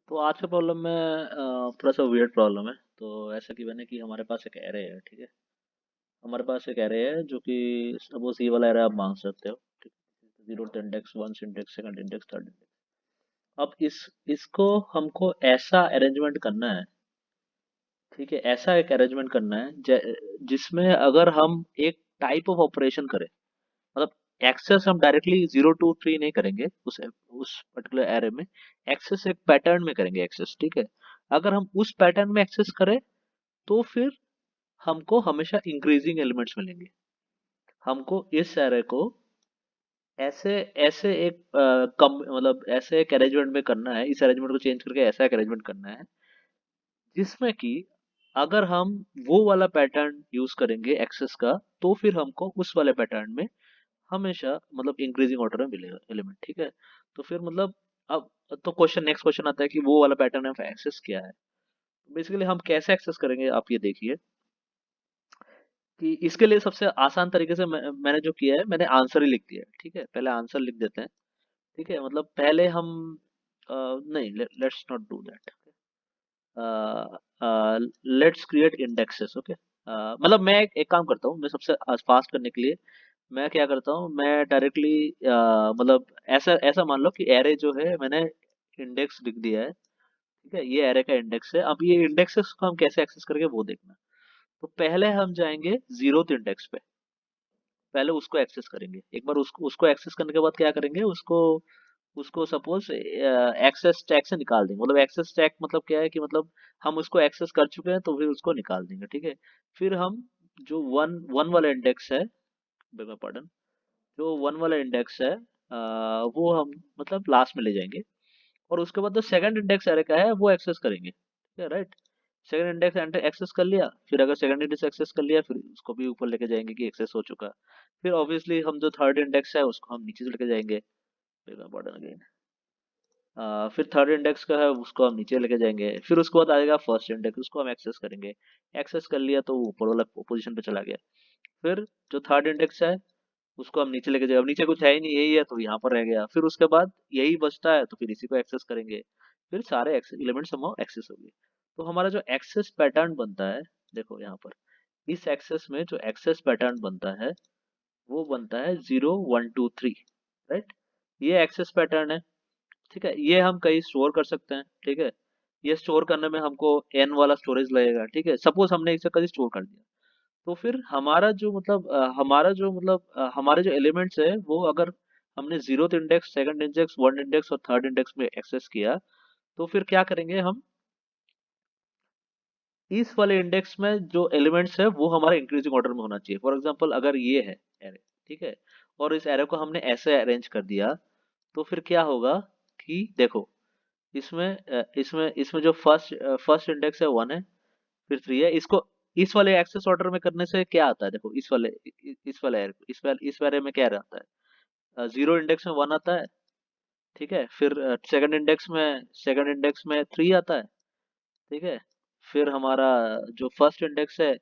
तो आज का प्रॉब्लम में थोड़ा सा वियर्ड प्रॉब्लम है। तो ऐसा कि मैंने कि हमारे पास एक एरे है, ठीक है। हमारे पास एक एरे है जो कि सपोज ये वाला एरे आप मान सकते हो, ठीक है। Zero index, one index, second index, third index. अब इसको हमको ऐसा अरेंजमेंट करना है, ठीक है। ऐसा एक अरेंजमेंट करना है जिसमें अगर हम एक टाइप ऑफ ऑपरेशन करें, मतलब एक्सेस हम डायरेक्टली 0 to 3 नहीं करेंगे उस पर्टिकुलर एरे में। एक्सेस एक पैटर्न में करेंगे एक्सेस, ठीक है। अगर हम उस पैटर्न में एक्सेस करें तो फिर हमको हमेशा इंक्रीजिंग एलिमेंट्स मिलेंगे। हमको इस एरे को ऐसे ऐसे एक कम मतलब ऐसे एक अरेंजमेंट में करना है, इस अरेंजमेंट को चेंज करके ऐसा एक अरेंजमेंट करना है जिसमें कि अगर हम वो वाला पैटर्न यूज करेंगे एक्सेस का, तो फिर हमको उस वाले पैटर्न में हमेशा मतलब इंक्रीजिंग ऑर्डर में मिलेगा एलिमेंट, ठीक है। तो फिर मतलब अब तो नेक्स्ट क्वेश्चन आता है कि वो वाला पैटर्न ऑफ एक्सेस क्या है। बेसिकली हम कैसे एक्सेस करेंगे, आप ये देखिए कि इसके लिए सबसे आसान तरीके से मैंने जो किया है, मैंने आंसर ही लिख दिया है, ठीक है। पहले आंसर लिख देते हैं, ठीक है। मतलब पहले हम नहीं, let's not do that. Let's create indexes, okay. मतलब मैं एक काम करता हूँ, मैं सबसे फास्ट करने के लिए मैं क्या करता हूँ, मैं डायरेक्टली मतलब ऐसा ऐसा मान लो कि एरे जो है मैंने इंडेक्स लिख दिया है, ठीक है। ये एरे का इंडेक्स है। अब ये इंडेक्सेस को हम कैसे एक्सेस करेंगे वो देखना। तो पहले हम जाएंगे जीरोथ इंडेक्स पे, पहले उसको एक्सेस करेंगे। एक बार उसको उसको एक्सेस करने के बाद क्या करेंगे, उसको उसको सपोज एक्सेस टैग से निकाल देंगे। मतलब एक्सेस टैग मतलब क्या है कि मतलब हम उसको एक्सेस कर चुके हैं तो फिर उसको निकाल देंगे, ठीक है। फिर हम जो वन वन वाला इंडेक्स है, बेगा पार्डन, जो वन वाला इंडेक्स है वो हम मतलब लास्ट में ले जाएंगे। और उसके बाद जो सेकंड इंडेक्स एरे का है वो एक्सेस करेंगे, ठीक है, राइट। सेकंड इंडेक्स एक्सेस कर लिया, फिर अगर सेकंड इंडेक्स एक्सेस कर लिया फिर उसको भी ऊपर लेके जाएंगे कि एक्सेस हो चुका। फिर ऑब्वियसली हम जो थर्ड इंडेक्स है उसको हम नीचे से लेके जाएंगे, बटन अगेन। फिर थर्ड इंडेक्स का है उसको हम नीचे लेके जाएंगे। फिर उसके बाद आएगा फर्स्ट इंडेक्स, उसको हम एक्सेस करेंगे। एक्सेस कर लिया तो वो ऊपर वाला पोजीशन पे चला गया। फिर जो थर्ड इंडेक्स है उसको हम नीचे लेके जाए, अब नीचे कुछ है ही नहीं, यही है तो यहाँ पर रह गया। फिर उसके बाद यही बचता है तो फिर इसी को एक्सेस करेंगे। फिर सारे एलिमेंट्स हम एक्सेस हो गए। तो हमारा जो एक्सेस पैटर्न बनता है, देखो यहाँ पर इस एक्सेस में जो एक्सेस पैटर्न बनता है वो बनता है 0 1 2 3, राइट। ये एक्सेस पैटर्न है, ठीक है। ये हम कहीं स्टोर कर सकते हैं, ठीक है। ये स्टोर करने में हमको एन वाला स्टोरेज लगेगा, ठीक है। सपोज हमने इसे कहीं स्टोर कर दिया तो फिर हमारा जो मतलब हमारे जो एलिमेंट्स है वो अगर हमने zeroth index, second index, one index और थर्ड इंडेक्स में एक्सेस किया, तो फिर क्या करेंगे हम, इस वाले इंडेक्स में जो एलिमेंट्स है वो हमारे इंक्रीजिंग ऑर्डर में होना चाहिए। फॉर एग्जांपल अगर ये है एरे, ठीक है, और इस एरे को हमने ऐसे अरेंज कर दिया, तो फिर क्या होगा कि देखो इसमें इसमें जो फर्स्ट इंडेक्स है वन है, फिर थ्री है। इसको इस वाले एक्सेस ऑर्डर में करने से क्या आता है, देखो इस वाले इस वाले में क्या रहता है, जीरो इंडेक्स में वन आता है, ठीक है। फिर सेकंड इंडेक्स में थ्री आता है, ठीक है। फिर हमारा जो फर्स्ट इंडेक्स है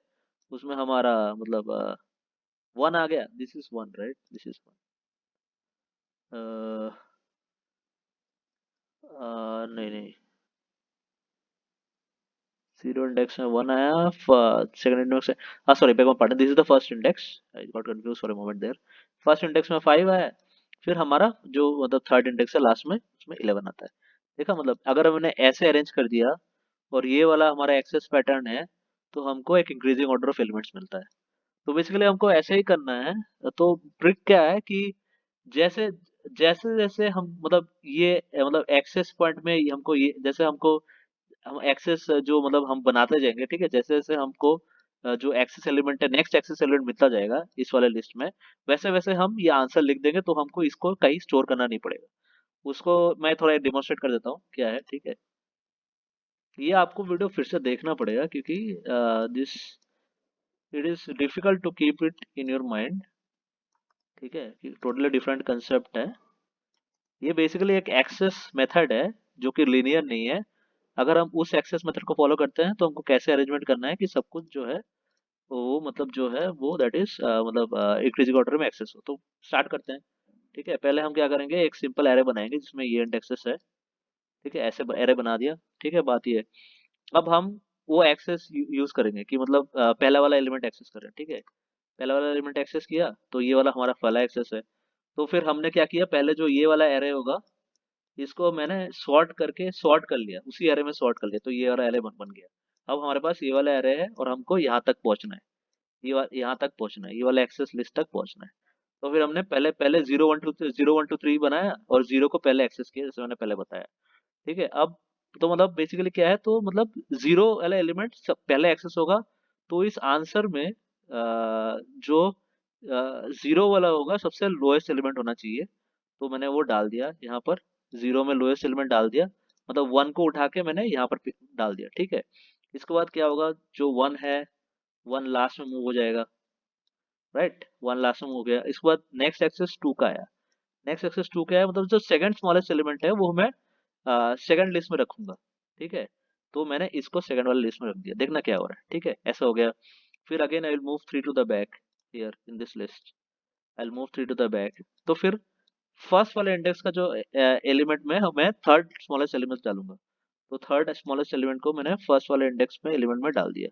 उसमें हमारा मतलब वन आ गया, this is one, right, this is one. नहीं नहीं, जीरो इंडेक्स में वन आया, सेकंड इंडेक्स में, हाँ sorry, beg pardon, this is the first index, I got confuse for a moment there. First index में फाइव आया। फिर हमारा जो मतलब थर्ड इंडेक्स है लास्ट में उसमें इलेवन आता है। देखा, मतलब अगर हमने ऐसे अरेंज कर दिया और ये वाला हमारा एक्सेस पैटर्न है तो हमको एक इंक्रीजिंग ऑर्डर ऑफ एलिमेंट्स मिलता है। तो बेसिकली हमको ऐसे ही करना है। तो ट्रिक क्या है कि जैसे जैसे जैसे हम मतलब ये मतलब एक्सेस पॉइंट में हमको ये जैसे हमको हम एक्सेस जो मतलब हम बनाते जाएंगे, ठीक है। जैसे जैसे हमको जो एक्सेस एलिमेंट है, नेक्स्ट एक्सेस एलिमेंट मिलता जाएगा इस वाले लिस्ट में, वैसे वैसे हम ये आंसर लिख देंगे तो हमको इसको कहीं स्टोर करना नहीं पड़ेगा। उसको मैं थोड़ा डेमोन्स्ट्रेट कर देता हूँ क्या है, ठीक है। ये आपको वीडियो फिर से देखना पड़ेगा क्योंकि this it is difficult to keep it in your mind, ठीक है। टोटली डिफरेंट कंसेप्ट है। ये बेसिकली एक एक्सेस मेथड है जो कि लीनियर नहीं है। अगर हम उस एक्सेस मेथड को फॉलो करते हैं तो हमको कैसे अरेंजमेंट करना है कि सब कुछ जो है वो मतलब जो है वो दैट इज मतलब इंक्रीजिंग ऑर्डर में एक्सेस हो। तो स्टार्ट करते हैं, ठीक है। पहले हम क्या करेंगे, एक सिंपल एरे बनाएंगे जिसमें ये इंडेक्सेस है, ठीक है, ऐसे एरे बना दिया। ठीक है, बात ये है, अब हम वो एक्सेस यूज करेंगे कि मतलब पहला वाला एलिमेंट एक्सेस करें। ठीक है, पहला वाला एलिमेंट एक्सेस किया तो ये वाला हमारा पहला एक्सेस है। तो फिर हमने क्या किया, पहले जो ये वाला एरे होगा इसको मैंने सॉर्ट करके सॉर्ट कर लिया, उसी एरे में सॉर्ट कर लिया, तो ये वाला एरे बन गया। अब हमारे पास ये वाला एरे है और हमको यहाँ तक पहुंचना है, यहाँ तक पहुंचना है, ये वाला एक्सेस लिस्ट तक पहुंचना है। तो फिर हमने पहले पहले 0 1 2 3 बनाया और 0 को पहले एक्सेस किया, जैसे मैंने पहले बताया। ठीक है, अब तो मतलब बेसिकली क्या है, तो मतलब 0 वाला एलिमेंट सब पहले एक्सेस होगा। तो इस आंसर में जो 0 वाला होगा सबसे लोएस्ट एलिमेंट होना चाहिए। तो मैंने वो डाल दिया यहाँ पर, 0 में लोएस्ट एलिमेंट डाल दिया, मतलब 1 को उठा के मैंने यहाँ पर डाल दिया। ठीक है, इसके बाद क्या होगा, जो 1 है 1 लास्ट में मूव हो जाएगा, राइट, 1 लास्ट में हो गया। इसके बाद नेक्स्ट एक्सेस 2 का आया। नेक्स्ट एक्सेस 2 क्या है, मतलब जो सेकंड स्मॉलेस्ट एलिमेंट है वो मैं सेकंड लिस्ट में रखूंगा। ठीक है, तो मैंने इसको सेकंड वाले लिस्ट में रख दिया, देखना क्या हो रहा है। ठीक है, ऐसा हो गया। फिर again I will move 3 to the back here in this list, I will move 3 to the back. तो फिर फर्स्ट वाले इंडेक्स का जो एलिमेंट में मैं थर्ड स्मॉलेस्ट एलिमेंट डालूंगा। तो थर्ड स्मॉलेस्ट एलिमेंट को मैंने फर्स्ट वाले इंडेक्स में एलिमेंट में डाल दिया,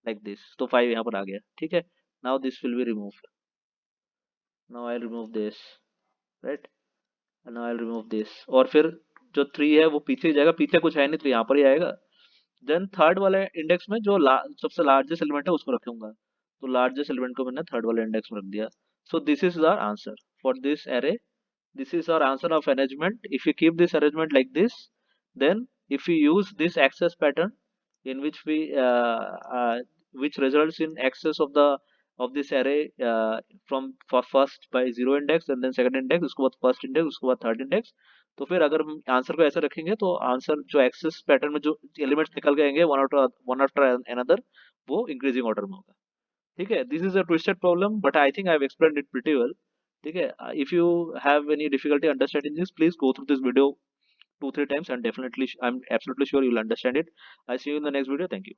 लाइक दिस। तो 5 यहाँ पर आ गया। ठीक है, now this will be removed, now I remove this, right, now I remove this. और फिर जो 3 है वो पीछे ही जाएगा, पीछे कुछ है नहीं तो यहाँ पर ही आएगा। देन थर्ड वाले इंडेक्स में जो सबसे लार्जेस्ट एलिमेंट है उसको रखूंगा। तो लार्जेस्ट एलिमेंट को मैंने थर्ड वाले इंडेक्स में रख दिया। So this is our answer for this array, this is our answer of arrangement. If you keep this arrangement like this, then if we use this access pattern in which we which results in access of this array from for first by 0 index and then second index, उसके बाद first index, उसके बाद third index। तो फिर अगर हम answer को ऐसे रखेंगे तो आंसर जो एक्सेस पैटर्न में जो एलिमेंट्स निकल के आएंगे वन आफ्टर अनदर, वो इंक्रीजिंग ऑर्डर में होगा। ठीक है, this is a twisted problem but I think I have explained it pretty well. ठीक है, if you have any difficulty understanding this, please go through this video 2 3 times and definitely I'm absolutely sure you'll understand it. I see you in the next video. Thank you.